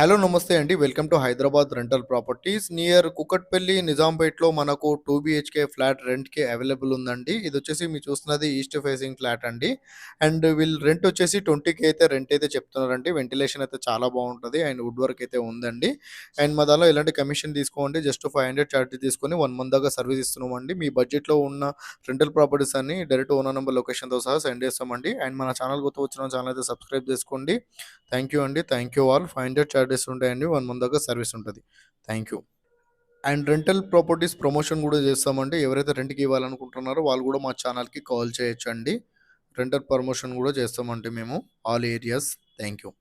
Hello నమస్తే అండి. Welcome to Hyderabad rental properties near Kukatpally, నిజాంపేట్‌లో మనకు 2 బీహెచ్‌కే ఫ్లాట్ రెంట్‌కి అవైలబుల్ ఉందండి. ఇదొచ్చేసి మీరు చూస్తున్నది ఈస్ట్ ఫేసింగ్ ఫ్లాట్ అండి. అండ్ వీళ్ళు రెంట్ వచ్చేసి 20,000 అయితే రెంట్ అయితే చెప్తున్నారండి. వెంటిలేషన్ అయితే చాలా బావుంటది. అండ్ వుడ్ వర్క్ అయితే ఉందండి. అండ్ మా దానిలో ఎలాంటి కమిషన్ తీసుకోమండి. జస్ట్ 500 చార్జ్ తీసుకొని 1 మంత్ దాకా సర్వీస్ ఇస్తున్నామండి. మీ బడ్జెట్‌లో ఉన్న రెంటల్ ప్రాపర్టీస్ అన్ని డైరెక్ట్ ఓనర్ నంబర్ లొకేషన్‌తో సహా సెండ్ చేస్తామండి. అండ్ మన ఛానల్ కొత్తగా వచ్చిన ఛానల్ అయితే సబ్స్క్రైబ్ చేసుకోండి. థ్యాంక్ యూ అండి. Thank you all. 500 చార్జెస్ ఉంటాయండి. 1 మంత్ దాకా సర్వీస్ ఉంటది. Thank you. And rental properties promotion గూడా చేస్తామండి. ఎవరైతే రెంట్‌కి ఇవ్వాలనుకుంటున్నారో వాళ్ళు గూడా మా ఛానల్‌కి కాల్ చేయొచ్చండి. రెంటల్ ప్రమోషన్ గూడా చేస్తామండి మేము ఆల్ ఏరియాస్. Thank you.